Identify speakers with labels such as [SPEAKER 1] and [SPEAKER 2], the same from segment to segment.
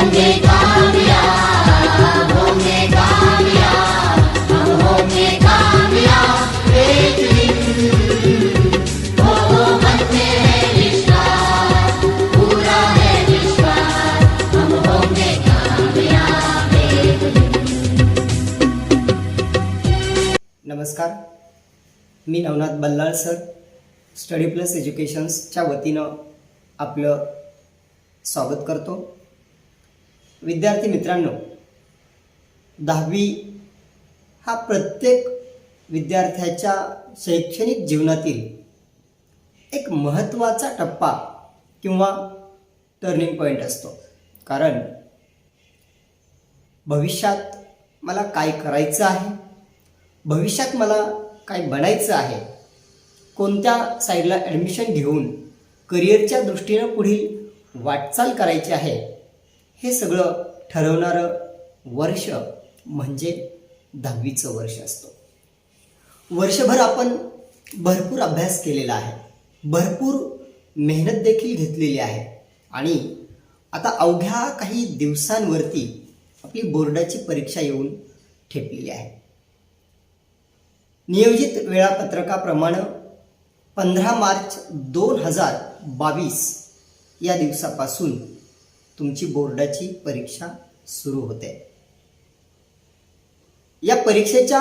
[SPEAKER 1] होंगे कामयाब, होंगे कामयाब, हम होंगे कामयाब एक दिन। हो मन में है विश्वास, पूरा है विश्वास, हम होंगे कामयाब एक दिन।
[SPEAKER 2] नमस्कार, मी Navnath Ballal sir, study plus एज्युकेशन्सच्या वतीनं आपलं स्वागत करतो। विद्यार्थी मित्रांनो, 10वी हा प्रत्येक विद्यार्थ्याच्या शैक्षणिक जीवनातील एक महत्त्वाचा टप्पा किंवा टर्निंग पॉईंट असतो। कारण भविष्यात मला काय करायचं आहे, भविष्यात मला काय बनायचं आहे, कोणत्या साईडला ॲडमिशन घेऊन करिअरच्या दृष्टीनं पुढील वाटचाल करायची आहे, हे सगळं ठरवणारं वर्ष म्हणजे 10वीचं वर्ष असतं। वर्षभर आपण भरपूर अभ्यास केलेला आहे, भरपूर मेहनत देखील घेतलेली आहे आणि आता अवघ्या काही दिवसांवरती आपली बोर्डाची परीक्षा येऊन ठेपलेली आहे। नियोजित वेळापत्रकाप्रमाणे 15 मार्च 2022 या दिवसापासून तुमची बोर्डाची परीक्षा सुरू होते। या परीक्षेच्या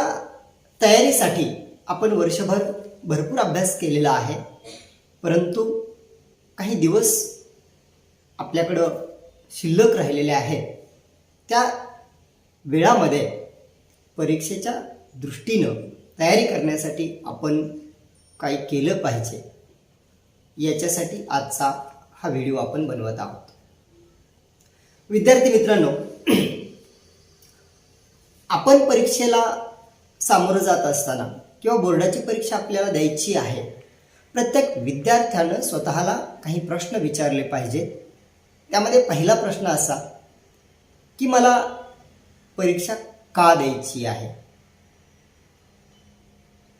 [SPEAKER 2] तयारीसाठी आपण वर्षभर भरपूर अभ्यास केलेला आहे, परंतु काही दिवस आपल्याकडं शिल्लक राहिलेले आहेत। त्या वेळामध्ये परीक्षेच्या दृष्टीनं तयारी करण्यासाठी आपण काय केलं पाहिजे, याच्यासाठी आजचा हा व्हिडिओ आपण बनवत आहोत। विद्यार्थी मित्रांनो, आपण परीक्षेला सामोरं जात असताना किंवा बोर्डाची परीक्षा आपल्याला द्यायची आहे, प्रत्येक विद्यार्थ्यानं स्वतःला काही प्रश्न विचारले पाहिजेत। त्यामध्ये पहिला प्रश्न असा की मला परीक्षा का द्यायची आहे।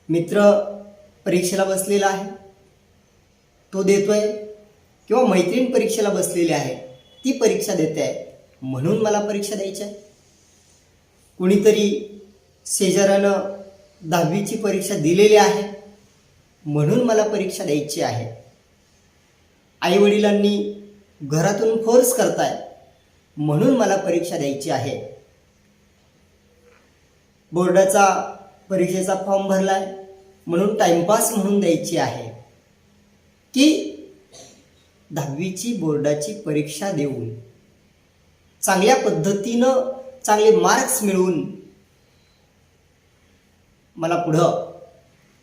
[SPEAKER 2] मित्र परीक्षेला बसलेला आहे, तो देतोय, किंवा मैत्रीण परीक्षेला बसलेली आहे, ती परीक्षा देते आहे म्हणून मला परीक्षा द्यायची आहे। कुणीतरी शेजाऱ्यानं 10वीची परीक्षा दिलेली आहे म्हणून मला परीक्षा द्यायची आहे। आईवडिलांनी घरातून फोर्स करताय म्हणून मला परीक्षा द्यायची आहे। बोर्डाचा परीक्षेचा फॉर्म भरलाय म्हणून टाइमपास म्हणून द्यायची आहे, की 10वीची बोर्डाची परीक्षा देऊन चांगल्या पद्धतीनं चांगले मार्क्स मिळवून मला पुढं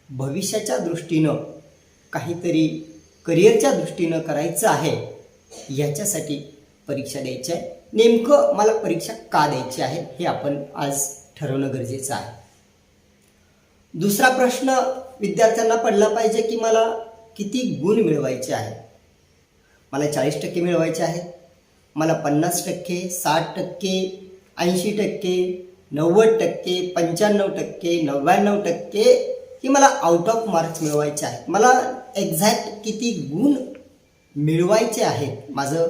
[SPEAKER 2] भविष्याच्या दृष्टीनं काहीतरी करिअरच्या दृष्टीनं करायचं आहे, याच्यासाठी परीक्षा द्यायची आहे। नेमकं मला परीक्षा का द्यायची आहे हे आपण आज ठरवणं गरजेचं आहे। दुसरा प्रश्न विद्यार्थ्यांना पडला पाहिजे की मला किती गुण मिळवायचे आहेत। मला 40% मिळवायचे आहेत, मला 50%, 60%, 80%, 90%, 95%, 99%, की मला आउट ऑफ मार्क्स मिळवायचे आहेत। मला एक्झॅक्ट किती गुण मिळवायचे आहेत, माझं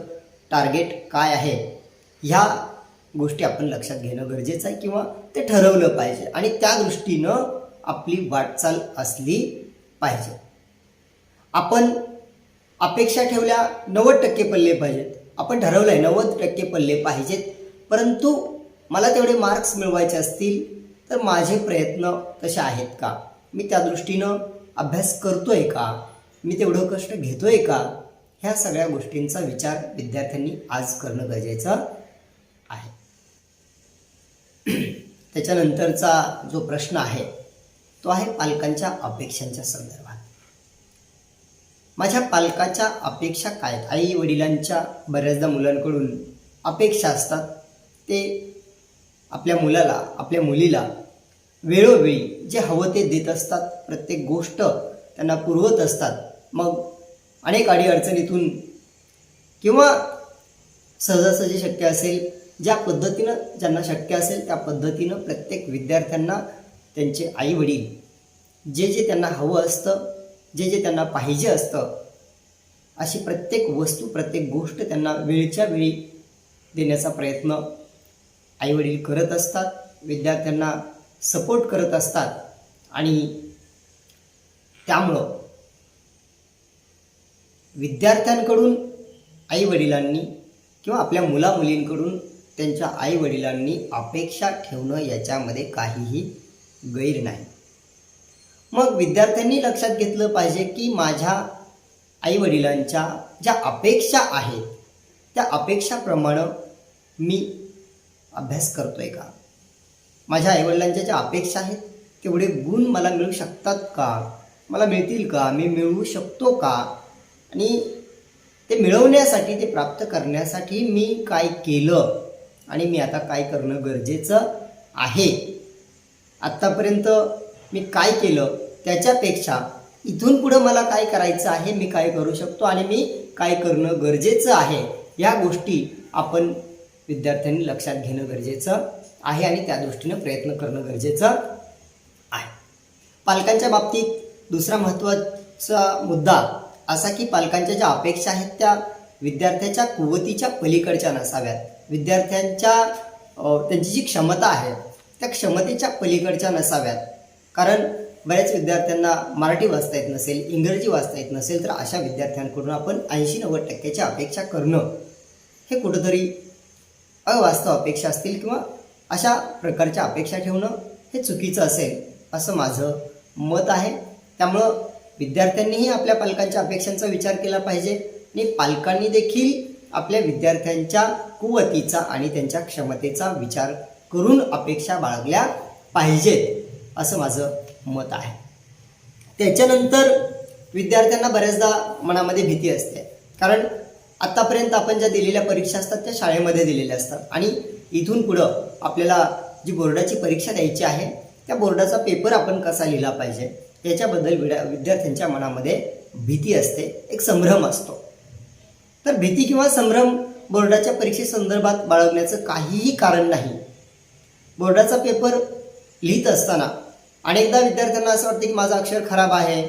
[SPEAKER 2] टार्गेट काय आहे, ह्या गोष्टी आपण लक्षात घेणं गरजेचं आहे किंवा ते ठरवलं पाहिजे आणि त्या दृष्टीनं आपली वाटचाल असली पाहिजे। आपण अपेक्षा ठेवल्या 90% पडले पाहिजेत, आपण ठरवलं आहे 90% पडले पाहिजेत, परंतु मला तेवढे मार्क्स मिळवायचे असतील तर माझे प्रयत्न तसे आहेत का, मी त्या दृष्टीनं अभ्यास करतोय का, मी तेवढं कष्ट घेतोय का, ह्या सगळ्या गोष्टींचा विचार विद्यार्थ्यांनी आज करणं गरजेचं आहे। त्याच्यानंतरचा जो प्रश्न आहे तो आहे पालकांच्या अपेक्षांच्या संदर्भात। माझ्या पालकाच्या अपेक्षा काय आहेत? आई वडिलांच्या बऱ्याचदा मुलांकडून अपेक्षा असतात, ते आपल्या मुलाला आपल्या मुलीला वेळोवेळी जे हवं ते देत असतात, प्रत्येक गोष्ट त्यांना पुरवत असतात। मग अनेक अडीअडचणीतून किंवा सहजासहजी शक्य असेल ज्या पद्धतीनं ज्यांना शक्य असेल त्या पद्धतीनं प्रत्येक विद्यार्थ्यांना त्यांचे आईवडील जे जे त्यांना हवं असतं, जे जे त्यांना पाहिजे असतं, अशी प्रत्येक वस्तू प्रत्येक गोष्ट त्यांना वेळच्या वेळी देण्याचा प्रयत्न आईवडील करत असतात, विद्यार्थ्यांना सपोर्ट करत असतात आणि त्यामुळं विद्यार्थ्यांकडून आईवडिलांनी किंवा आपल्या मुलामुलींकडून त्यांच्या आईवडिलांनी अपेक्षा ठेवणं याच्यामध्ये काहीही गैर नाही. मग विद्यार्थ्यांनी लक्षात घेतलं पाहिजे की माझ्या आईवडिलांच्या ज्या अपेक्षा आहेत त्या अपेक्षाप्रमाणे मी अभ्यास करतोय का, माझ्या आईवडिलांच्या ज्या अपेक्षा आहेत तेवढे गुण मला मिळू शकतात का, मला मिळतील का, मी मिळवू शकतो का, आणि ते मिळवण्यासाठी ते प्राप्त करण्यासाठी मी काय केलं आणि मी आता काय करणं गरजेचं आहे. आत्तापर्यंत मी काय केलं त्याच्यापेक्षा इथून पुढं मला काय करायचं आहे, मी काय करू शकतो आणि मी काय करणं गरजेचं आहे, या गोष्टी आपण विद्यार्थ्यांनी लक्षात घेणं गरजेचं आहे आणि त्या दृष्टीनं प्रयत्न करणं गरजेचं आहे. पालकांच्या बाबतीत दुसरा महत्त्वाचा मुद्दा असा की पालकांच्या ज्या अपेक्षा आहेत त्या विद्यार्थ्याच्या कुवतीच्या पलीकडच्या नसाव्यात. विद्यार्थ्यांच्या त्यांची जी क्षमता आहे त्या क्षमतेच्या पलीकडच्या नसाव्यात. कारण बऱ्याच विद्यार्थ्यांना मराठी वाचता येत नसेल, इंग्रजी वाचता येत नसेल, तर अशा विद्यार्थ्यांकडून आपण 80-90% अपेक्षा करणं हे कुठंतरी अवास्तव अपेक्षा असतील किंवा अशा प्रकारच्या अपेक्षा ठेवणं हे चुकीचं असेल असं माझं मत आहे. त्यामुळं विद्यार्थ्यांनीही आपल्या पालकांच्या अपेक्षांचा विचार केला पाहिजे आणि पालकांनी देखील आपल्या विद्यार्थ्यांच्या कुवतीचा आणि त्यांच्या क्षमतेचा विचार करून अपेक्षा बाळगल्या पाहिजेत असं माझं मत आहे. त्याच्यानंतर विद्यार्थ्यांना बऱ्याचदा मनामध्ये भीती असते, कारण आत्तापर्यंत आपण ज्या दिलेल्या परीक्षा असतात त्या शाळेमध्ये दिलेल्या असतात आणि इथून पुढं आपल्याला जी बोर्डाची परीक्षा द्यायची आहे त्या बोर्डाचा पेपर आपण कसा लिहिला पाहिजे याच्याबद्दल विद्यार्थ्यांच्या मनामध्ये भीती असते, एक संभ्रम असतो. तर भीती किंवा संभ्रम बोर्डाच्या परीक्षेसंदर्भात बाळगण्याचं काहीही कारण नाही. बोर्डाचा पेपर लिहित असताना अनेकदा विद्यार्थ्यांना असं वाटतं की माझं अक्षर खराब आहे,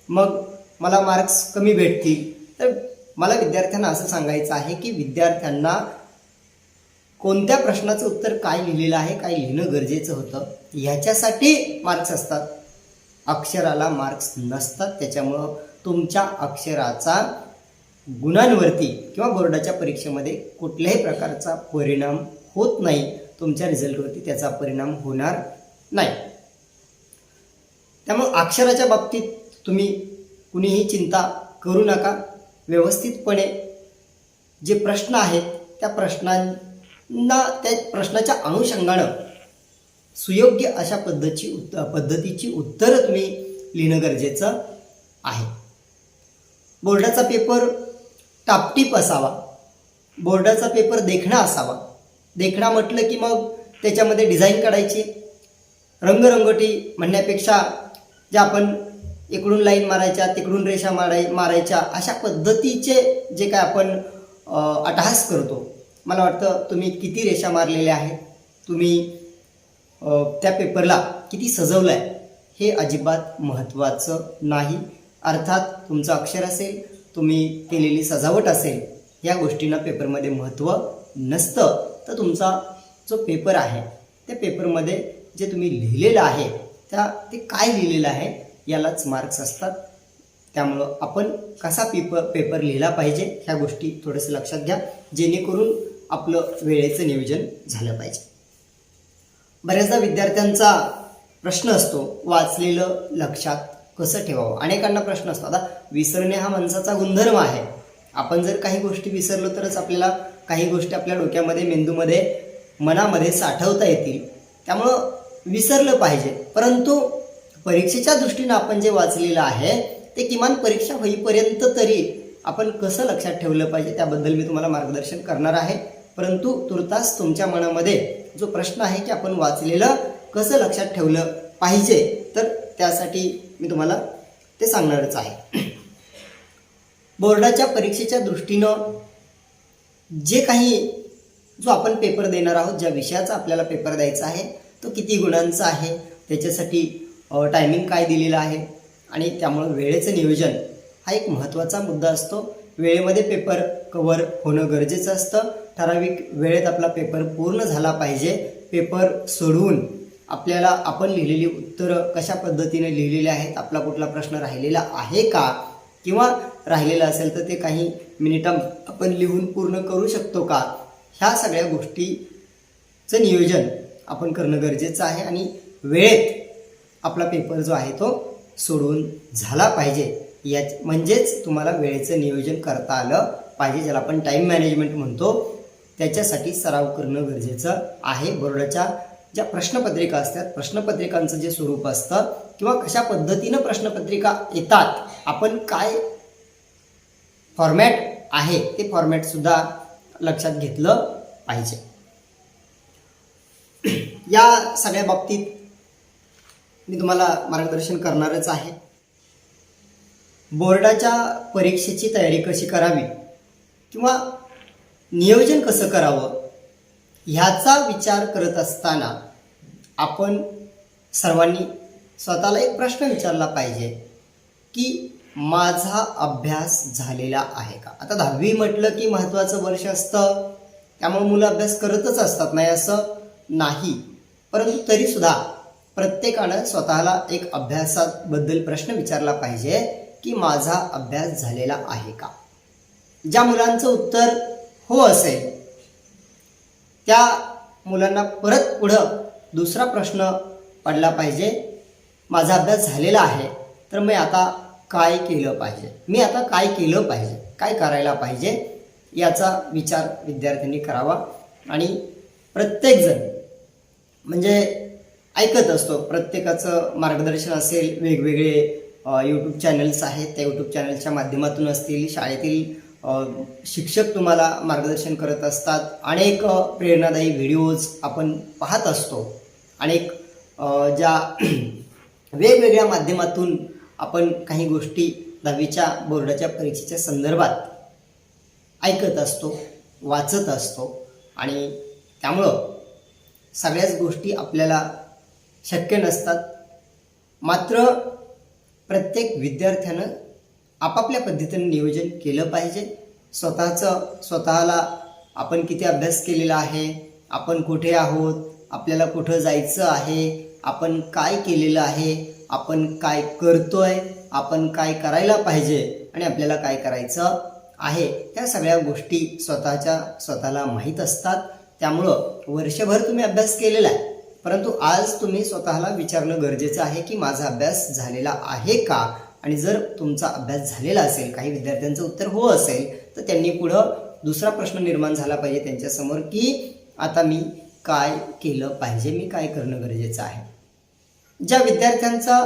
[SPEAKER 2] मग मला मार्क्स कमी भेटतील. तर मला विद्यार्थ्यांना असं सांगायचं आहे की विद्यार्थ्यांना कोणत्या प्रश्नाचं उत्तर काय लिहिलेलं आहे, काय लिहिणं गरजेचं होतं ह्याच्यासाठी मार्क्स असतात, अक्षराला मार्क्स नसतात. त्याच्यामुळं तुमच्या अक्षराचा गुणांवरती किंवा बोर्डाच्या परीक्षेमध्ये कुठल्याही प्रकारचा परिणाम होत नाही, तुमच्या रिझल्टवरती त्याचा परिणाम होणार नाही. त्यामुळे अक्षराच्या बाबतीत तुम्ही कुणीही चिंता करू नका. व्यवस्थितपणे जे प्रश्न आहेत त्या प्रश्नाच्या अनुषंगानं सुयोग्य अशा पद्धतीची उत्तरं तुम्ही लिहिणं गरजेचं आहे. बोर्डाचा पेपर टापटीप असावा, बोर्डाचा पेपर देखणा असावा. देखणा म्हटलं की मग त्याच्यामध्ये डिझाईन काढायची, रंगरंगोटी म्हणण्यापेक्षा ज्या आपण इकडून लाईन मारायच्या तिकडून रेषा मारायच्या अशा पद्धतीचे जे काय आपण अट्टहास करतो, मला वाटतं तुम्ही किती रेषा मारलेल्या आहेत, तुम्ही त्या पेपरला किती सजवलं आहे हे अजिबात महत्त्वाचं नाही. अर्थात तुमचं अक्षर असेल, तुम्ही केलेली सजावट असेल, या गोष्टींना पेपरमध्ये महत्त्व नसतं. तर तुमचा जो पेपर आहे त्या पेपरमध्ये जे तुम्ही लिहिलेलं आहे ते काय लिहिलेलं आहे यालाच मार्क्स असतात. त्यामुळं आपण कसा पेपर लिहिला पाहिजे ह्या गोष्टी थोडंसं लक्षात घ्या, जेणेकरून आपलं वेळेचं नियोजन झालं पाहिजे. बऱ्याचदा विद्यार्थ्यांचा प्रश्न असतो वाचलेलं लक्षात कसं ठेवावं. अनेकांना प्रश्न असतो, आता विसरणे हा माणसाचा गुणधर्म आहे. आपण जर काही गोष्टी विसरलो तरच आपल्याला काही गोष्टी आपल्या डोक्यामध्ये, मेंदूमध्ये, मनामध्ये साठवता येतील. त्यामुळं विसरलं पाहिजे, परंतु परीक्षेच्या दृष्टीनं आपण जे वाचलेलं आहे ते किमान परीक्षा होईपर्यंत तरी आपण कसं लक्षात ठेवलं पाहिजे त्याबद्दल मी तुम्हाला मार्गदर्शन करणार आहे. परंतु तुर्तास तुमच्या मनामध्ये जो प्रश्न आहे की आपण वाचलेलं कसं लक्षात ठेवलं पाहिजे, तर त्यासाठी मी तुम्हाला ते सांगणारच आहे. बोर्डाच्या परीक्षेच्या दृष्टीनं जो आपण पेपर देणार आहोत, ज्या विषयाचा आपल्याला पेपर द्यायचा आहे तो किती गुणांचा आहे, त्याच्यासाठी टायमिंग काय दिलेलं आहे आणि त्यामुळे वेळेचं नियोजन हा एक महत्त्वाचा मुद्दा असतो. वेळेमध्ये पेपर कव्हर होणं गरजेचं असतं. ठराविक वेळेत आपला पेपर पूर्ण झाला पाहिजे. पेपर सोडवून आपल्याला आपण लिहिलेली उत्तरं कशा पद्धतीने लिहिलेली आहेत, आपला कुठला प्रश्न राहिलेला आहे का, किंवा राहिलेला असेल तर ते काही मिनिटात आपण लिहून पूर्ण करू शकतो का, ह्या सगळ्या गोष्टीचं नियोजन आपण करणं गरजेचं आहे. आणि वेळेत आपला पेपर जो आहे तो सोडवून झाला पाहिजे. म्हणजेच तुम्हाला वेळेचं नियोजन करता आलं पाहिजे, ज्याला आपण टाईम मॅनेजमेंट म्हणतो. त्याच्यासाठी सराव करणं गरजेचं आहे. बोर्डाच्या ज्या प्रश्नपत्रिका असतात, प्रश्नपत्रिकांचं जे स्वरूप असतं किंवा कशा पद्धतीनं प्रश्नपत्रिका येतात, आपण काय फॉर्मॅट आहे ते फॉर्मॅटसुद्धा लक्षात घेतलं पाहिजे. या सगळ्या बाबतीत मी तुम्हाला मार्गदर्शन करणारच आहे. बोर्डाच्या परीक्षेची तयारी कशी करावी किंवा नियोजन कसं करावं ह्याचा विचार करत असताना आपण सर्वांनी स्वतःला एक प्रश्न विचारला पाहिजे की माझा अभ्यास झालेला आहे का. आता 10वी म्हटलं की महत्त्वाचं वर्ष असतं, त्यामुळे मुलं अभ्यास करतच असतात, नाही असं नाही. परंतु तरीसुद्धा प्रत्येकानं स्वतःला एक अभ्यासाबद्दल प्रश्न विचारला पाहिजे की माझा अभ्यास झालेला आहे का. ज्या मुलांचं उत्तर हो असेल त्या मुलांना परत पुढं दुसरा प्रश्न पडला पाहिजे, माझा अभ्यास झालेला आहे तर मी आता काय केलं पाहिजे, मी आता काय केलं पाहिजे, काय करायला पाहिजे याचा विचार विद्यार्थ्यांनी करावा. आणि प्रत्येकजण म्हणजे ऐकत असतो, प्रत्येकाचं मार्गदर्शन असेल, वेगवेगळे यूट्यूब चॅनल्स आहेत, त्या यूट्यूब चॅनलच्या माध्यमातून असतील, शाळेतील शिक्षक तुम्हाला मार्गदर्शन करत असतात, अनेक प्रेरणादायी व्हिडिओज आपण पाहत असतो, अनेक ज्या वेगवेगळ्या माध्यमातून आपण काही गोष्टी 10वीच्या बोर्डाच्या परीक्षेच्या संदर्भात ऐकत असतो, वाचत असतो. आणि त्यामुळं सगळ्याच गोष्टी आपल्याला शक्य नसतात. मात्र प्रत्येक विद्यार्थ्यानं आपापल्या पद्धतीने नियोजन केलं पाहिजे. स्वतःला आपण किती अभ्यास केलेला आहे, आपण कुठे आहोत, आपल्याला कुठं जायचं आहे, आपण काय केलेलं आहे, आपण काय करतोय, आपण काय करायला पाहिजे आणि आपल्याला काय करायचं आहे, त्या सगळ्या गोष्टी स्वतःला माहीत असतात. त्यामुळं वर्षभर तुम्ही अभ्यास केलेला आहे, परंतु आज तुम्ही स्वतःला विचारणं गरजेचं आहे की माझा अभ्यास झालेला आहे का. आणि जर तुमचा अभ्यास झालेला असेल, काही विद्यार्थ्यांचं उत्तर हो असेल, तर त्यांनी पुढं दुसरा प्रश्न निर्माण झाला पाहिजे त्यांच्यासमोर की आता मी काय केलं पाहिजे, मी काय करणं गरजेचं आहे. ज्या विद्यार्थ्यांचा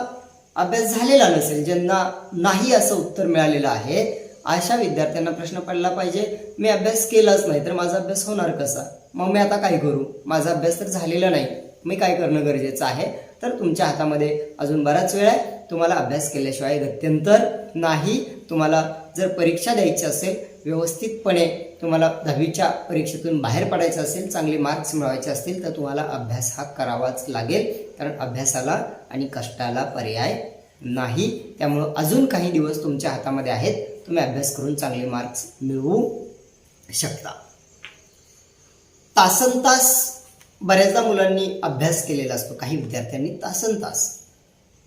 [SPEAKER 2] अभ्यास झालेला नसेल, ज्यांना नाही असं उत्तर मिळालेलं आहे, अशा विद्यार्थ्यांना प्रश्न पडला पाहिजे मी अभ्यास केलाच नाही तर माझा अभ्यास होणार कसा, मग मी आता काय करू, माझा अभ्यास तर झालेला नाही, मी काय करणं गरजेचं आहे. तर तुमच्या हातामध्ये अजून बराच वेळ आहे, तुम्हाला अभ्यास केल्याशिवाय गत्यंतर नाही. तुम्हाला जर परीक्षा द्यायची असेल, व्यवस्थितपणे तुम्हाला 10वीच्या परीक्षेतून बाहेर पडायचं असेल, चांगले मार्क्स मिळवायचे असतील तर तुम्हाला अभ्यास हा करावाच लागेल, कारण अभ्यासाला आणि कष्टाला पर्याय नाही. त्यामुळं अजून काही दिवस तुमच्या हातामध्ये आहेत, तुम्ही अभ्यास करून चांगले मार्क्स मिळवू शकता. तासनतास बऱ्याचदा मुलांनी अभ्यास केलेला असतो, काही विद्यार्थ्यांनी तासनतास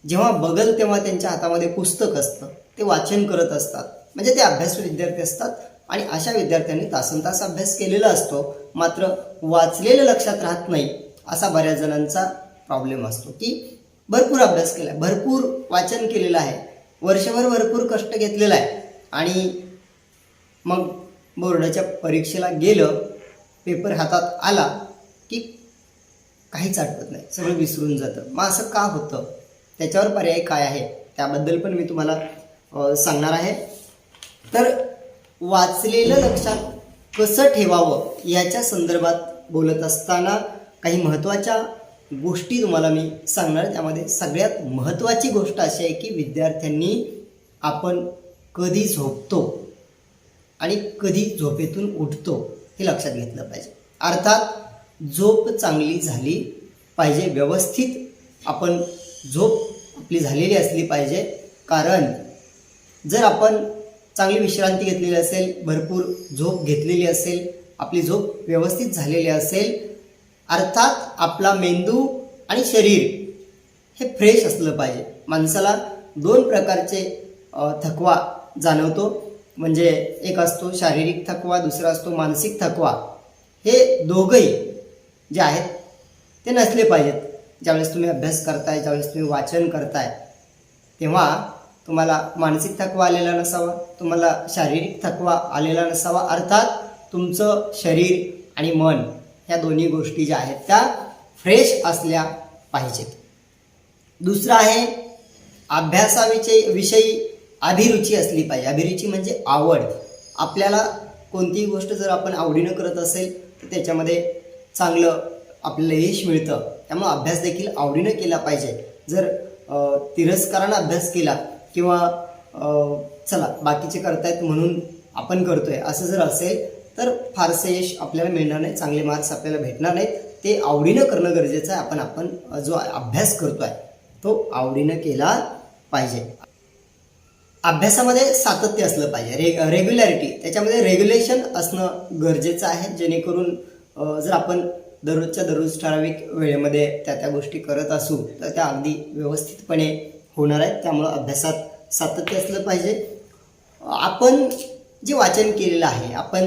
[SPEAKER 2] जेव्हा बघल तेव्हा त्यांच्या हातामध्ये पुस्तक असतं, ते वाचन करत असतात, म्हणजे ते अभ्यासू विद्यार्थी असतात. आणि अशा विद्यार्थ्यांनी तासनतास अभ्यास केलेला असतो, मात्र वाचलेलं लक्षात राहत नाही, असा बऱ्याच जणांचा प्रॉब्लेम असतो की भरपूर अभ्यास केला आहे, भरपूर वाचन केलेलं आहे, वर्षभर भरपूर कष्ट घेतलेलं आहे, आणि मग बोर्डाच्या परीक्षेला गेलं, पेपर हातात आला की काहीच आठवत नाही, सगळं विसरून जातं. मग असं का होतं, त्याच्यावर पर्याय काय आहे त्याबद्दल पण मी तुम्हाला सांगणार आहे. तर वाचलेलं लक्षात कसं ठेवावं याच्या संदर्भात बोलत असताना काही महत्त्वाच्या गोष्टी तुम्हाला मी सांगणार. त्यामध्ये सगळ्यात महत्त्वाची गोष्ट अशी आहे की विद्यार्थ्यांनी आपण कधी झोपतो आणि कधी झोपेतून उठतो हे लक्षात घेतलं पाहिजे. अर्थात झोप चांगली झाली पाहिजे, व्यवस्थित आपण झोप आपली झालेली असली पाहिजे. कारण जर आपण चांगली विश्रांती घेतलेली असेल, भरपूर झोप घेतलेली असेल, आपली झोप व्यवस्थित झालेली असेल, अर्थात आपला मेंदू आणि शरीर हे फ्रेश असलं पाहिजे. माणसाला 2 प्रकारचे थकवा जाणवतो, म्हणजे एक असतो शारीरिक थकवा, दुसरा असतो मानसिक थकवा. हे दोघंही जे आहेत ते नसले पाहिजेत. ज्यावेळेस तुम्ही अभ्यास करताय, ज्यावेळेस तुम्ही वाचन करताय, तेव्हा तुम्हाला मानसिक थकवा आलेला नसावा, तुम्हाला शारीरिक थकवा आलेला नसावा. अर्थात तुमचं शरीर आणि मन ह्या दोन्ही गोष्टी ज्या आहेत त्या फ्रेश असल्या पाहिजेत. दुसरं आहे अभ्यासाविषयी अभिरुची असली पाहिजे. अभिरुची म्हणजे आवड. आपल्याला कोणतीही गोष्ट जर आपण आवडीनं करत असेल तर त्याच्यामध्ये चांगलं आपल्याला यश मिळतं. त्यामुळे अभ्यास देखील आवडीनं केला पाहिजे. जर तिरस्कारानं अभ्यास केला किंवा चला बाकीचे करतायत म्हणून आपण करतोय असं जर असेल तर फारसं यश आपल्याला मिळणार नाही, चांगले मार्क्स आपल्याला भेटणार नाहीत. ते आवडीनं करणं गरजेचं आहे. आपण जो अभ्यास करतोय तो आवडीनं केला पाहिजे. अभ्यासामध्ये सातत्य असलं पाहिजे, रेग्युलॅरिटी, त्याच्यामध्ये रेग्युलेशन असणं गरजेचं आहे. जेणेकरून जर आपण दररोजच्या दररोज ठराविक वेळेमध्ये त्या गोष्टी करत असू तर त्या अगदी व्यवस्थितपणे होणार आहेत. त्यामुळं अभ्यासात सातत्य असलं पाहिजे. आपण जे वाचन केलेलं आहे, आपण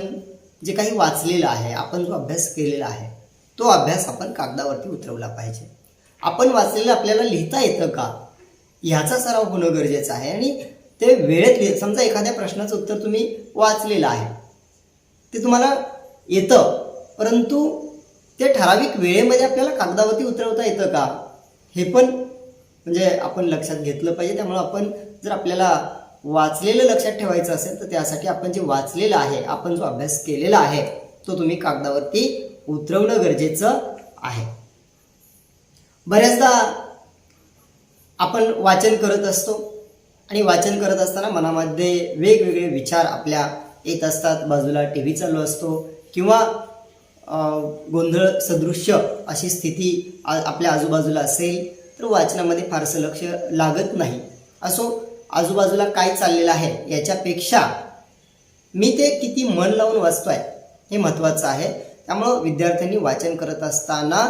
[SPEAKER 2] जे काही वाचलेलं आहे, आपण जो अभ्यास केलेला आहे तो अभ्यास आपण कागदावरती उतरवला पाहिजे. आपण वाचलेलं आपल्याला लिहिता येतं का ह्याचा सराव होणं गरजेचं आहे. आणि ते वेळेत समजा एखाद्या प्रश्नाचं उत्तर तुम्ही वाचलेलं आहे, ते तुम्हाला येतं, परंतु ते ठराविक वेळेमध्ये आपल्याला कागदावरती उतरवता येतं का हे पण म्हणजे आपण लक्षात घेतलं पाहिजे. त्यामुळं आपण जर आपल्याला वाचलेलं लक्षात ठेवायचं असेल तर त्यासाठी आपण जे वाचलेलं आहे, आपण जो अभ्यास केलेला आहे तो तुम्ही कागदावरती उतरवणं गरजेचं आहे. बऱ्याचदा आपण वाचन करत असतो आणि वाचन करत असताना मनामध्ये वेगवेगळे विचार आपल्या येत असतात. बाजूला टी व्ही चालू असतो किंवा गोंधळ सदृश्य अशी स्थिती आपल्या आजूबाजूला असेल तर वाचनामध्ये फारसं लक्ष लागत नाही. असो, आजूबाजूला काय चाललेलं आहे याच्यापेक्षा मी ते किती मन लावून वाचतोय हे महत्त्वाचं आहे. त्यामुळं विद्यार्थ्यांनी वाचन करत असताना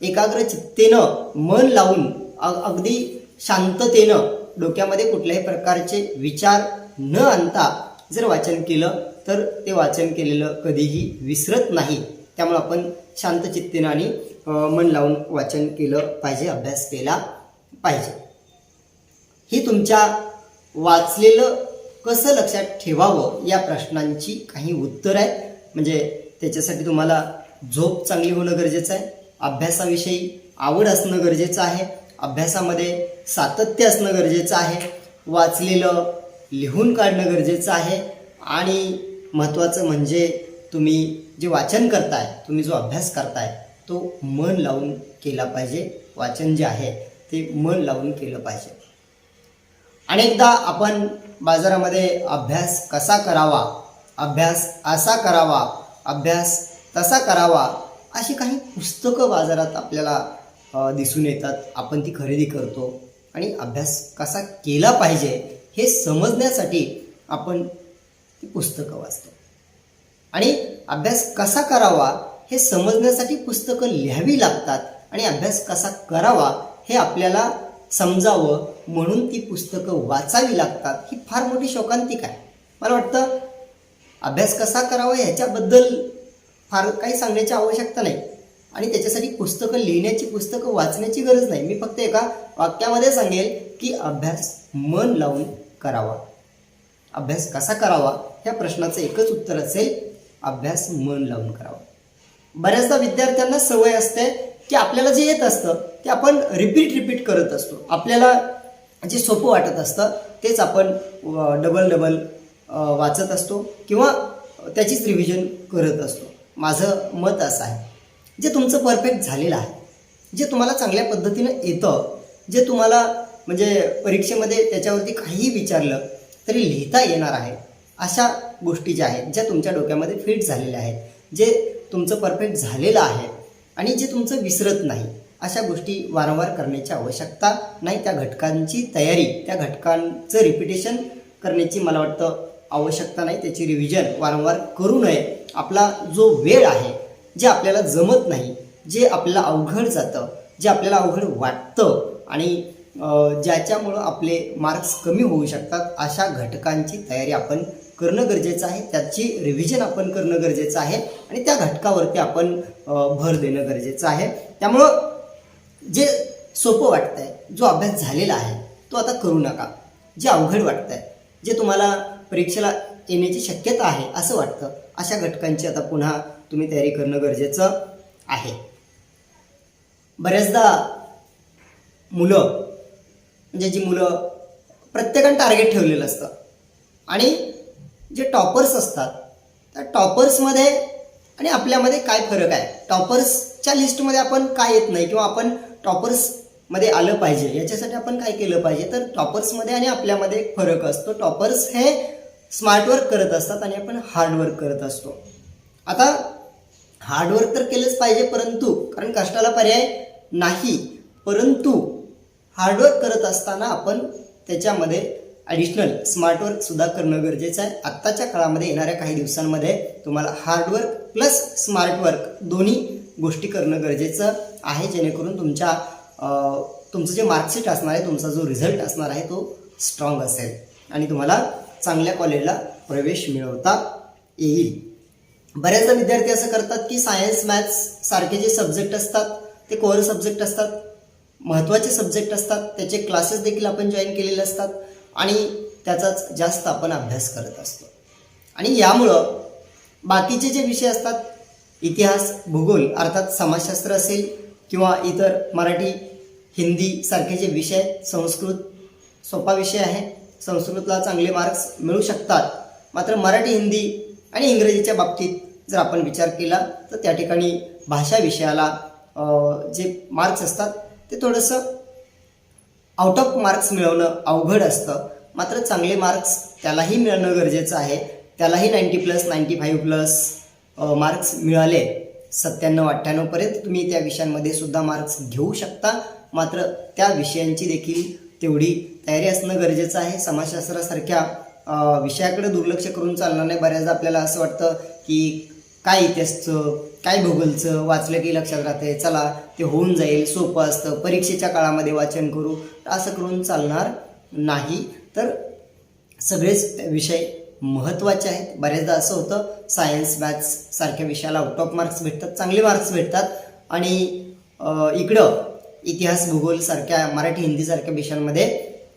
[SPEAKER 2] एकाग्र चित्तेनं मन लावून अगदी शांततेनं डोक्यामध्ये कुठल्याही प्रकारचे विचार न आणता जर वाचन केलं तर ते वाचन केलेलं कधीही विसरत नाही. त्यामुळे आपण शांत चित्तेनं आणि मन लावून वाचन केलं पाहिजे, अभ्यास केला पाहिजे. ही तुमच्या वाचलेलं कसं लक्षात ठेवावं या प्रश्नांची काही उत्तर आहेत. म्हणजे त्याच्यासाठी तुम्हाला झोप चांगली होणं गरजेचं आहे, अभ्यासाविषयी आवड असणं गरजेचं आहे, अभ्यासामध्ये सातत्य असणं गरजेचं आहे, वाचलेलं लिहून काढणं गरजेचं आहे आणि महत्त्वाचं म्हणजे तुम्ही जे वाचन करताय, तुम्ही जो अभ्यास करताय तो मन लावून केला पाहिजे. वाचन जे आहे ते मन लावून केलं पाहिजे. अनेकदा आपण बाजारामध्ये अभ्यास कसा करावा, अभ्यास असा करावा, अभ्यास तसा करावा अशी काही पुस्तकं बाजारात आपल्याला दिसून येतात. आपण ती खरेदी करतो आणि अभ्यास कसा केला पाहिजे हे समजण्यासाठी आपण ती पुस्तकं वाचतो. आणि अभ्यास कसा करावा हे समजण्यासाठी पुस्तकं लिहावी लागतात आणि अभ्यास कसा करावा हे आपल्याला समजावं म्हणून ती पुस्तकं वाचावी लागतात. ही फार मोठी शोकांतिक आहे. मला वाटतं अभ्यास कसा करावा ह्याच्याबद्दल फार काही सांगण्याची आवश्यकता नाही आणि त्याच्यासाठी पुस्तकं लिहिण्याची, पुस्तकं वाचण्याची गरज नाही. मी फक्त एका वाक्यामध्ये सांगेल की अभ्यास मन लावून करावा. अभ्यास कसा करावा ह्या प्रश्नाचं एकच उत्तर असेल, अभ्यास मन लावून करावा. बऱ्याचदा विद्यार्थ्यांना सवय असते की आपल्याला जे येत असतं ते आपण रिपीट करत असतो. आपल्याला जे सोपं वाटत असतं तेच आपण डबल वाचत असतो किंवा त्याचीच रिव्हिजन करत असतो. माझं मत असं आहे, जे तुमचं परफेक्ट झालेलं आहे, जे तुम्हाला चांगल्या पद्धतीनं येतं, जे तुम्हाला म्हणजे परीक्षेमध्ये त्याच्यावरती काहीही विचारलं तरी लिहिता येणार आहे, अशा गोष्टी ज्या आहेत, ज्या तुमच्या डोक्यामध्ये फिट झालेल्या आहेत, जे तुमचं परफेक्ट झालेलं आहे आणि जे तुमचं विसरत नाही, अशा गोष्टी वारंवार करण्याची आवश्यकता नाही. त्या घटकांची तयारी, त्या घटकांचं रिपिटेशन करण्याची मला वाटतं आवश्यकता नाही, त्याची रिव्हिजन वारंवार करू नये. आपला जो वेळ आहे, जे आपल्याला जमत नाही, जे आपल्याला अवघड जातं, जे आपल्याला अवघड वाटतं आणि ज्याच्यामुळं आपले मार्क्स कमी होऊ शकतात, अशा घटकांची तयारी आपण करणं गरजेचं आहे. त्याची रिव्हिजन आपण करणं गरजेचं आहे आणि त्या घटकावरती आपण भर देणं गरजेचं आहे. त्यामुळं जे सोपं वाटतंय, जो अभ्यास झालेला आहे तो आता करू नका. जे अवघड वाटतंय, जे तुम्हाला परीक्षेला येण्याची शक्यता आहे असं वाटतं, अशा घटकांची आता पुन्हा तुम्ही तयारी करणं गरजेचं आहे. बऱ्याचदा मुलं म्हणजे जी मुलं प्रत्येकाने टार्गेट ठेवलेलं असतं आणि जे टॉपर्स असतात त्या टॉपर्समध्ये आणि आपल्यामध्ये काय फरक आहे, टॉपर्सच्या लिस्टमध्ये आपण काय येत नाही किंवा आपण टॉपर्समध्ये आलं पाहिजे याच्यासाठी आपण काय केलं पाहिजे, तर टॉपर्समध्ये आणि आपल्यामध्ये एक फरक असतो. टॉपर्स हे स्मार्टवर्क करत असतात आणि आपण हार्डवर्क करत असतो. आता हार्डवर्क तर केलंच पाहिजे, परंतु कारण कष्टाला पर्याय नाही, परंतु हार्डवर्क करत असताना आपण त्याच्यामध्ये ॲडिशनल स्मार्टवर्कसुद्धा करणं गरजेचं आहे. आत्ताच्या काळामध्ये येणाऱ्या काही दिवसांमध्ये तुम्हाला हार्डवर्क प्लस स्मार्टवर्क दोन्ही गोष्टी करणं गरजेचं आहे, जेणेकरून तुमचं जे मार्कशीट असणार आहे, तुमचा जो रिझल्ट असणार आहे तो स्ट्रॉंग असेल आणि तुम्हाला चांगल्या कॉलेजला प्रवेश मिळवता येईल. बऱ्याचदा विद्यार्थी असं करतात की सायन्स मॅथ्स सारखे जे सब्जेक्ट असतात ते कोअर सब्जेक्ट असतात, महत्त्वाचे सब्जेक्ट असतात, त्याचे क्लासेस देखील आपण जॉईन केलेले असतात आणि त्याचाच जास्त आपण अभ्यास करत असतो. आणि यामुळं बाकीचे जे विषय असतात, इतिहास, भूगोल अर्थात समाजशास्त्र असेल किंवा इतर मराठी, हिंदी सारखे जे विषय, संस्कृत सोपा विषय आहे, संस्कृतला चांगले मार्क्स मिळू शकतात. मात्र मराठी, हिंदी आणि इंग्रजीच्या बाबतीत जर आपण विचार केला तर त्या ठिकाणी भाषा विषयाला जे मार्क्स असतात ते थोडंसं आउट ऑफ मार्क्स मिळवणं अवघड असतं. मात्र चांगले मार्क्स त्यालाही मिळणं गरजेचं आहे. त्यालाही 90+, 95+ मार्क्स मिळाले 97-98पर्यंत तुम्ही त्या विषयांमध्ये सुद्धा मार्क्स घेऊ शकता. मात्र त्या विषयांची देखील तेवढी तयारी असणं गरजेचं आहे. समाजशास्त्रासारख्या विषयाकडे दुर्लक्ष करून चालणार नाही. बऱ्याचदा आपल्याला असं वाटतं की काय इतिहासचं, काय भूगोलचं वाचलं की लक्षात राहते, चला ते होऊन जाईल, सोपं असतं, परीक्षेच्या काळामध्ये वाचन करू, असं करून चालणार नाही. तर सगळेच विषय महत्त्वाचे आहेत. बऱ्याचदा असं होतं सायन्स मॅथ्स सारख्या विषयाला आउट ऑफ मार्क्स भेटतात, चांगले मार्क्स भेटतात आणि इकडं इतिहास, भूगोल सारख्या मराठी, हिंदी सारख्या विषयांमध्ये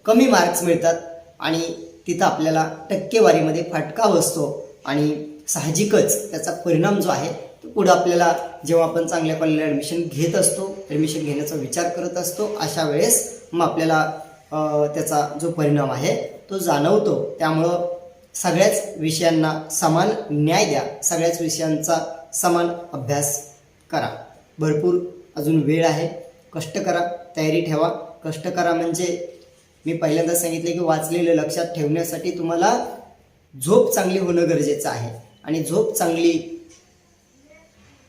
[SPEAKER 2] कमी मार्क्स मिळतात आणि तिथं आपल्याला टक्केवारीमध्ये फटका बसतो आणि साहजिकच त्याचा परिणाम जो आहे तो पुढं आपल्याला जेव्हा आपण चांगल्या कॉलेजला ॲडमिशन घेत असतो, ॲडमिशन घेण्याचा विचार करत असतो, अशा वेळेस मग आपल्याला त्याचा जो परिणाम आहे तो जाणवतो. त्यामुळं सगळ्याच विषयांना समान न्याय द्या, सगळ्याच विषयांचा समान अभ्यास करा. भरपूर अजून वेळ आहे, कष्ट करा, तयारी ठेवा. कष्ट करा म्हणजे मी पहिल्यांदा सांगितले की वाचलेलं लक्षात ठेवण्यासाठी तुम्हाला झोप चांगली होणं गरजेचं आहे आणि झोप चांगली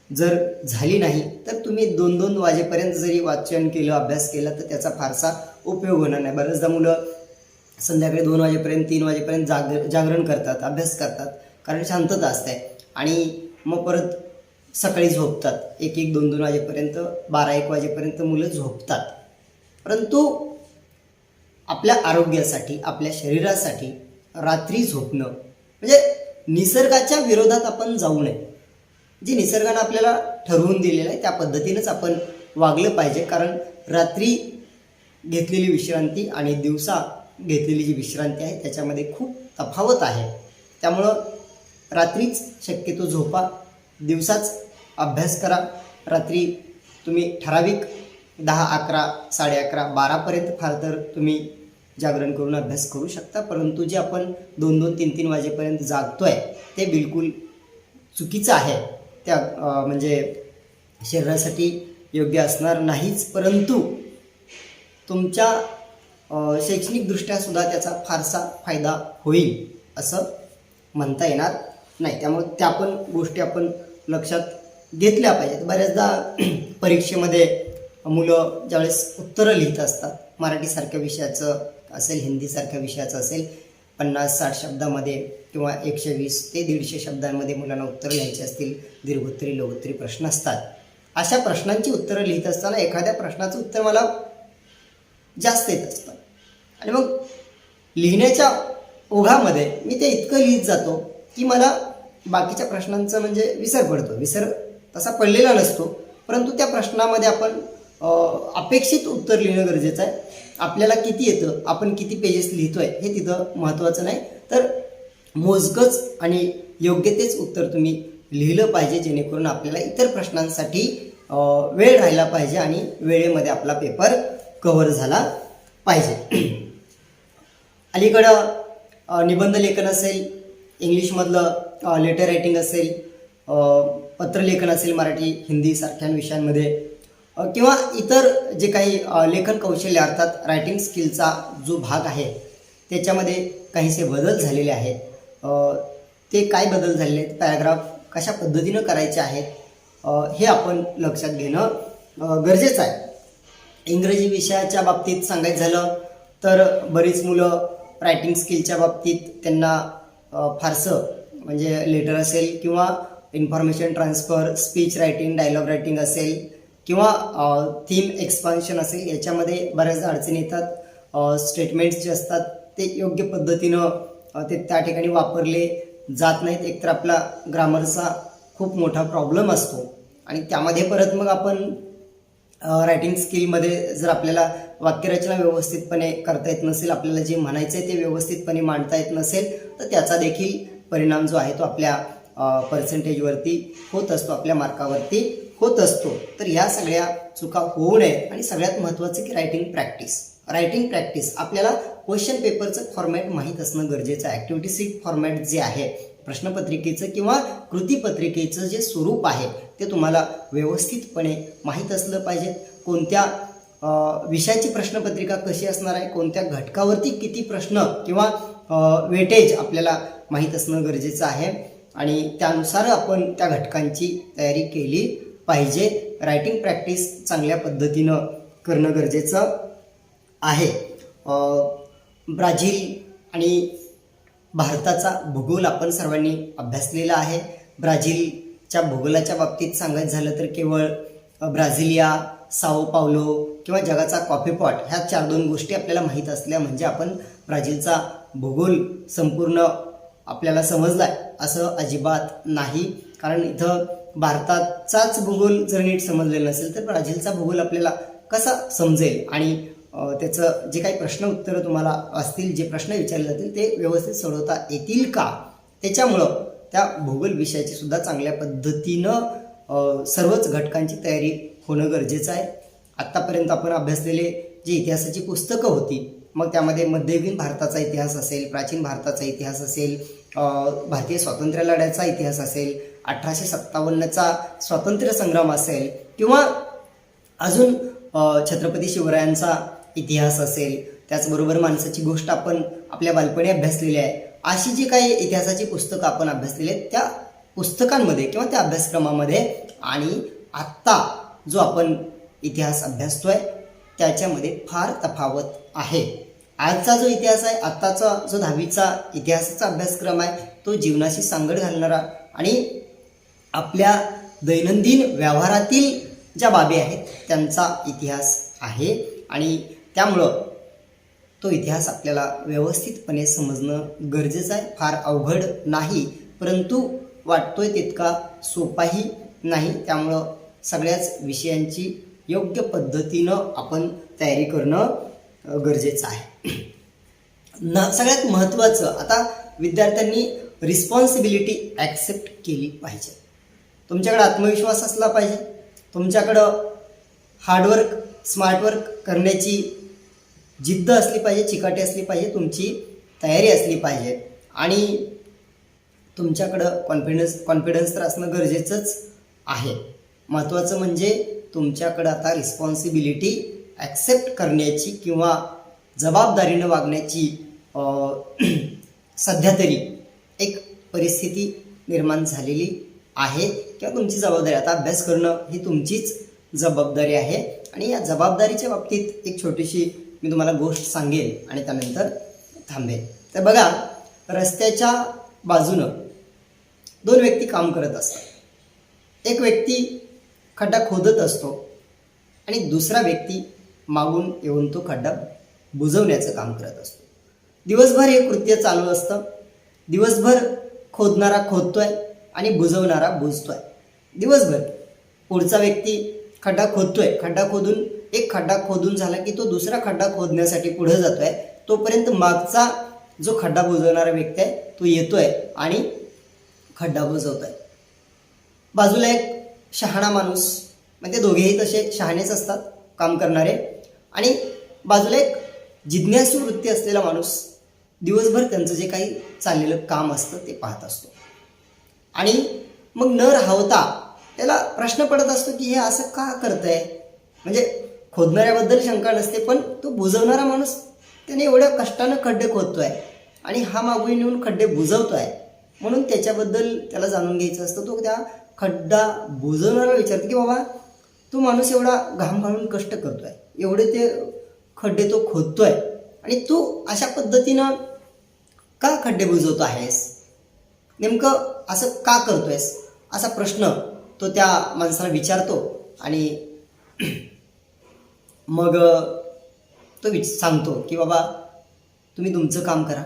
[SPEAKER 2] जर झाली नाही तर तुम्ही 2-2 वाजेपर्यंत जरी वाचन केलं, अभ्यास केला तर त्याचा फारसा उपयोग होणार नाही. बऱ्याचदा मुलं संध्याकाळी 2 वाजेपर्यंत, 3 वाजेपर्यंत जागरण करतात, अभ्यास करतात, कारण शांतता असते आणि मग परत सकाळी झोपतात. 1-1, 2-2 वाजेपर्यंत, 12-1 वाजेपर्यंत मुलं झोपतात. परंतु आपल्या आरोग्यासाठी, आपल्या शरीरासाठी रात्री झोपणं म्हणजे निसर्गाच्या विरोधात आपण जाऊ नये. जे निसर्गानं आपल्याला ठरवून दिलेलं आहे त्या पद्धतीनंच आपण वागलं पाहिजे. कारण रात्री घेतलेली विश्रांती आणि दिवसा घेतलेली जी विश्रांती आहे त्याच्यामध्ये खूप तफावत आहे. त्यामुळं रात्रीच शक्यतो झोपा, दिवसाच अभ्यास करा. रात्री तुम्ही ठराविक 10, 11, 11:30, 12पर्यंत फार तर तुम्ही जागरण करून अभ्यास करू शकता. परंतु जे आपण 2-2, 3-3 वाजेपर्यंत जागतोय ते बिलकुल चुकीचं आहे. त्या म्हणजे शरीरासाठी योग्य असणार नाहीच, परंतु तुमच्या शैक्षणिकदृष्ट्या सुद्धा त्याचा फारसा फायदा होईल असं म्हणता येणार नाही. त्यामुळे त्या पण गोष्टी आपण लक्षात घेतल्या पाहिजेत. बऱ्याचदा परीक्षेमध्ये मुलं ज्यावेळेस उत्तरं लिहित असतात, मराठीसारख्या विषयाचं असेल, हिंदीसारख्या विषयाचं असेल, 50-60 शब्दामध्ये किंवा 120 ते 150 शब्दांमध्ये मुलांना उत्तरं लिहायची असतील, दीर्घोत्तरी लघुत्तरी प्रश्न असतात. अशा प्रश्नांची उत्तरं लिहित असताना एखाद्या प्रश्नाचं उत्तर मला जास्त येत असतं आणि मग लिहिण्याच्या ओघामध्ये मी ते इतकं लिहित जातो की मला बाकीच्या प्रश्नांचं म्हणजे विसर पडतो. विसर तसा पडलेला नसतो, परंतु त्या प्रश्नामध्ये आपण अपेक्षित उत्तर लिहिणं गरजेचं आहे. आपल्याला किती येतं, आपण किती पेजेस लिहितोय हे तिथं महत्त्वाचं नाही, तर मोजकंच आणि योग्य तेच उत्तर तुम्ही लिहिलं पाहिजे, जेणेकरून आपल्याला इतर प्रश्नांसाठी वेळ राहिला पाहिजे आणि वेळेमध्ये आपला पेपर कव्हर झाला पाहिजे. अलीकडं निबंध लेखन असेल, इंग्लिशमधलं लेटर रायटिंग असेल, पत्रलेखन असेल मराठी हिंदी सारख्या विषयांमध्ये, किंवा इतर जे काही लेखन कौशल्य अर्थात रायटिंग स्किलचा जो भाग आहे त्याच्यामध्ये काहीसे बदल झालेले आहेत. ते काय बदल झालेले आहेत, पॅराग्राफ कशा पद्धतीनं करायचे आहेत हे आपण लक्षात घेणं गरजेचं आहे. इंग्रजी विषयाच्या बाबतीत सांगायचं झालं तर बरीच मुलं रायटिंग स्किलच्या बाबतीत त्यांना फारसं म्हणजे लेटर असेल किंवा information transfer, speech writing, dialogue writing असेल किंवा थीम एक्सपान्शन असेल, याच्यामध्ये बऱ्याचदा अडचणी येतात. स्टेटमेंट्स जे असतात ते योग्य पद्धतीनं ते त्या ठिकाणी वापरले जात नाहीत. एकतर आपला ग्रामरचा खूप मोठा प्रॉब्लेम असतो आणि त्यामध्ये परत मग आपण रायटिंग स्किलमध्ये जर आपल्याला वाक्यरचना व्यवस्थितपणे करता येत नसेल, आपल्याला जे म्हणायचं आहे ते व्यवस्थितपणे मांडता येत नसेल, तर त्याचा देखील परिणाम जो आहे तो आपल्या पर्सेंटेजवरती होत असतो, आपल्या मार्कावरती होत असतो. तर या सगळ्या चुका होऊ नये आणि सगळ्यात महत्त्वाचं की रायटिंग प्रॅक्टिस आपल्याला क्वेश्चन पेपरचं फॉर्मॅट माहीत असणं गरजेचं आहे. ॲक्टिव्हिटी सीट फॉर्मॅट जे आहे, प्रश्नपत्रिकेचं किंवा कृतीपत्रिकेचं जे स्वरूप आहे ते तुम्हाला व्यवस्थितपणे माहीत असलं पाहिजे. कोणत्या विषयाची प्रश्नपत्रिका कशी असणार आहे, कोणत्या घटकावरती किती प्रश्न किंवा वेटेज आपल्याला माहीत असणं गरजेचं आहे आणि त्यानुसार आपण त्या घटकांची तयारी केली पाहिजे. रायटिंग प्रॅक्टिस चांगल्या पद्धतीनं करणं गरजेचं आहे. ब्राझील आणि भारताचा भूगोल आपण सर्वांनी अभ्यासलेला आहे. ब्राझीलच्या भूगोलाच्या बाबतीत सांगायचं झालं तर केवळ ब्राझिलिया, साओ पावलो किंवा जगाचा कॉफी पॉट ह्या 4-2 गोष्टी आपल्याला माहीत असल्या म्हणजे आपण ब्राझीलचा भूगोल संपूर्ण आपल्याला समजला असं अजिबात नाही. कारण इथं भारताचाच भूगोल जर नीट समजलेला नसेल तर ब्राझीलचा भूगोल आपल्याला कसा समजेल आणि त्याचं जे काही प्रश्न उत्तरं तुम्हाला असतील, जे प्रश्न विचारले जातील ते व्यवस्थित सोडवता येतील का, त्याच्यामुळं त्या भूगोल विषयाची सुद्धा चांगल्या पद्धतीनं सर्वच घटकांची तयारी होणं गरजेचं आहे. आत्तापर्यंत आपण अभ्यासलेले जे इतिहासाची पुस्तकं होती, मग त्यामध्ये मध्ययुगीन भारताचा इतिहास असेल, प्राचीन भारताचा इतिहास असेल, भारतीय स्वातंत्र्य लढ्याचा इतिहास असेल, 1857चा स्वातंत्र्य संग्राम असेल किंवा अजून छत्रपती शिवरायांचा इतिहास असेल, त्याचबरोबर माणसाची गोष्ट आपण आपल्या बालपणी अभ्यासलेली आहे. अशी जी काही इतिहासाची पुस्तकं आपण अभ्यासलेली आहेत त्या पुस्तकांमध्ये किंवा त्या अभ्यासक्रमामध्ये आणि आत्ता जो आपण इतिहास अभ्यासतोय त्याच्यामध्ये फार तफावत आहे. आजचा जो इतिहास आहे, आत्ताचा जो 10वीचा इतिहासाचा अभ्यासक्रम आहे तो जीवनाशी सांगड घालणारा आणि आपल्या दैनंदिन व्यवहारातील ज्या बाबी आहेत त्यांचा इतिहास आहे आणि त्यामुळं तो इतिहास आपल्याला व्यवस्थितपणे समजणं गरजेचं आहे. फार अवघड नाही, परंतु वाटतोय तितका सोपाही नाही. त्यामुळं सगळ्याच विषयांची योग्य पद्धतीनं आपण तयारी करणं गरजेचं आहे. सगळ्यात महत्त्वाचं, आता विद्यार्थ्यांनी रिस्पॉन्सिबिलिटी ॲक्सेप्ट केली पाहिजे. तुमच्याकडे आत्मविश्वास असला पाहिजे, तुमच्याकडं हार्डवर्क, स्मार्टवर्क करण्याची जिद्द असली पाहिजे, चिकाटी असली पाहिजे, तुमची तयारी असली पाहिजे आणि तुमच्याकडं कॉन्फिडन्स तर असणं गरजेचंच आहे. महत्त्वाचं म्हणजे तुमच्याकडं आता रिस्पॉन्सिबिलिटी ॲक्सेप्ट करण्याची किंवा जबाबदारीनं वागण्याची सध्या तरी एक परिस्थिती निर्माण झालेली आहे किंवा तुमची जबाबदारी, आता अभ्यास करणं ही तुमचीच जबाबदारी आहे. आणि या जबाबदारीच्या बाबतीत एक छोटीशी मी तुम्हाला गोष्ट सांगेन आणि त्यानंतर थांबेन. तर बघा, रस्त्याच्या बाजूनं दोन व्यक्ती काम करत असतात. एक व्यक्ती खड्डा खोदत असतो आणि दुसरा व्यक्ती मागून येऊन तो खड्डा बुजवण्याचं काम करत असतो. दिवसभर हे कृत्य चालू असतं. दिवसभर खोदणारा खोदतोय आणि बुजवणारा बुजतोय. दिवसभर पुढचा व्यक्ती खड्डा खोदतोय, एक खड्डा खोदून झाला की तो दुसरा खड्डा खोदण्यासाठी पुढे जातोय. तोपर्यंत मागचा जो खड्डा बुजवणारा व्यक्ती आहे तो येतोय आणि खड्डा बुजवतोय. बाजूला एक शहाणा माणूस, म्हणजे दोघेही तसे शहाणेच असतात काम करणारे, आणि बाजूला एक जिज्ञासू वृत्ती असलेला माणूस दिवसभर त्यांचं जे काही चाललेलं काम असतं ते पाहत असतो. आणि मग न राहता त्याला प्रश्न पडत असतो की हे असं का करतंय. म्हणजे खोदणाऱ्याबद्दल शंका नसते, पण तो बुजवणारा माणूस त्याने एवढ्या कष्टानं खड्डे खोदतोय आणि हा मागून येऊन खड्डे बुजवतोय, म्हणून त्याच्याबद्दल त्याला जाणून घ्यायचं असतं. तो त्या खड्डा बुजवणारा विचारतो की बाबा, तो माणूस एवढा घाम घालून कष्ट करतोय, एवढे ते खड्डे तो खोदतोय, आणि तू अशा पद्धतीनं का खड्डे बुजवतो आहेस, नेमकं असं का करतोयस, असा प्रश्न तो त्या माणसाला विचारतो. आणि मग तो सांगतो की बाबा, तुम्ही तुमचं काम करा,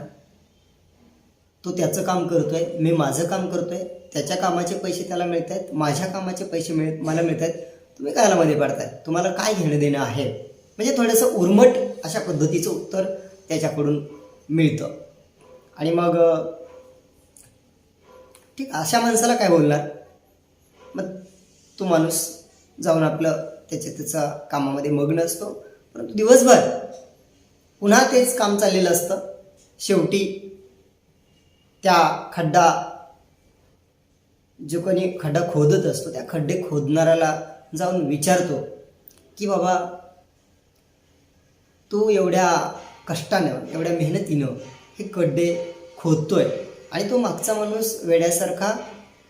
[SPEAKER 2] तो त्याचं काम करतोय, मी माझं काम करतोय, त्याच्या कामाचे पैसे त्याला मिळत आहेत, माझ्या कामाचे पैसे मला मिळत आहेत, तुम्ही कायला मध्ये पडताय, तुम्हाला काय घेणं देणं आहे. म्हणजे थोडंसं उर्मट अशा पद्धतीचं उत्तर त्याच्याकडून मिळतं. आणि मग ठीक, अशा माणसाला काय बोलणार. मग तो माणूस जाऊन आपलं त्याच्या कामामध्ये मग्न असतो. परंतु दिवसभर पुन्हा तेच काम चाललेलं असतं. शेवटी त्या जो कोणी खड्डा खोदत असतो त्या खड्डे खोदणाऱ्याला जाऊन विचारतो की बाबा, तू एवढ्या कष्टानं, एवढ्या मेहनतीनं हे खड्डे खोदतोय आणि तो मागचा माणूस वेड्यासारखा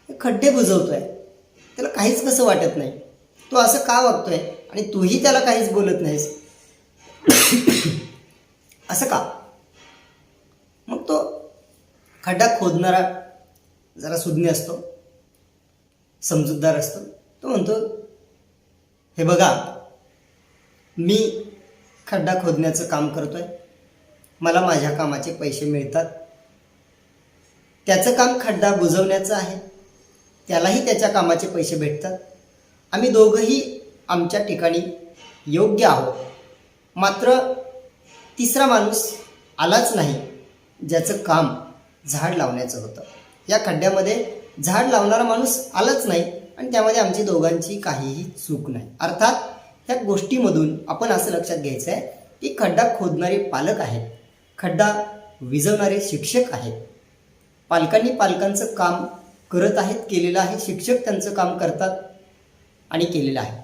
[SPEAKER 2] खड्डे बुजवतोय, त्याला काहीच कसं वाटत नाही, तो असं का वागतोय आणि तूही त्याला काहीच बोलत नाहीस, असं का. मग तो खड्डा खोदणारा जरा सुज्ञ असतो, समजूतदार असतो. तो म्हणतो, हे बघा, मी खड्डा खोदण्याचं काम करतोय, मला माझ्या कामाचे पैसे मिळतात, त्याचं काम खड्डा बुजवण्याचं आहे, त्यालाही त्याच्या कामाचे पैसे भेटतात, आम्ही दोघंही आमच्या ठिकाणी योग्य आहोत. मात्र तिसरा माणूस आलाच नाही, ज्याचं काम झाड लावण्याचं होतं. या खड्ड्यामध्ये झाड लावणारा माणूस आलाच नाही आणि त्यामध्ये आमची दोघांची काहीही चूक नाही. अर्थात ह्या गोष्टीमधून आपण असं लक्षात घ्यायचं आहे की खड्डा खोदणारे पालक आहेत, खड्डा विझवणारे शिक्षक आहेत. पालकांनी पालकांचं काम करत आहेत, केलेलं आहे. शिक्षक त्यांचं काम करतात आणि केलेलं आहे.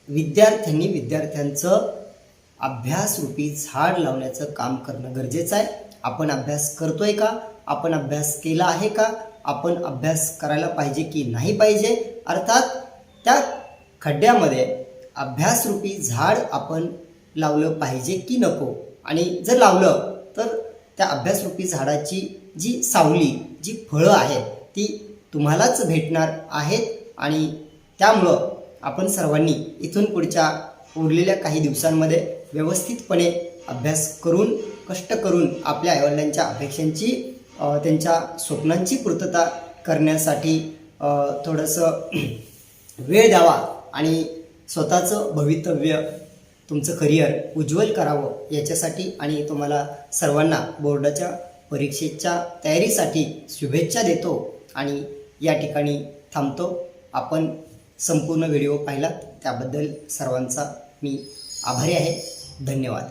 [SPEAKER 2] विद्यार्थ्यांनी विद्यार्थ्यांचं अभ्यासरूपी झाड लावण्याचं काम करणं गरजेचं आहे. आपण अभ्यास करतोय का, आपण अभ्यास केला आहे का, आपण अभ्यास करायला पाहिजे की नाही पाहिजे. अर्थात त्या खड्ड्यामध्ये अभ्यासरूपी झाड आपण लावलं पाहिजे की नको, आणि जर लावलं तर त्या अभ्यासरूपी झाडाची जी सावली, जी फळं आहेत ती तुम्हालाच भेटणार आहेत. आणि त्यामुळं आपण सर्वांनी इथून पुढच्या उरलेल्या काही दिवसांमध्ये व्यवस्थितपणे अभ्यास करून, कष्ट करून आपल्या आईवडिलांच्या अपेक्षांची, त्यांच्या स्वप्नांची पूर्तता करण्यासाठी थोडंसं वेळ द्यावा आणि स्वतःचं भवितव्य, तुमचं करिअर उज्ज्वल करावं याच्यासाठी. आणि तुम्हाला सर्वांना बोर्डाच्या परीक्षेच्या तयारीसाठी शुभेच्छा देतो आणि या ठिकाणी थांबतो. आपण संपूर्ण व्हिडिओ पाहिलात त्याबद्दल सर्वांचा मी आभारी आहे. धन्यवाद.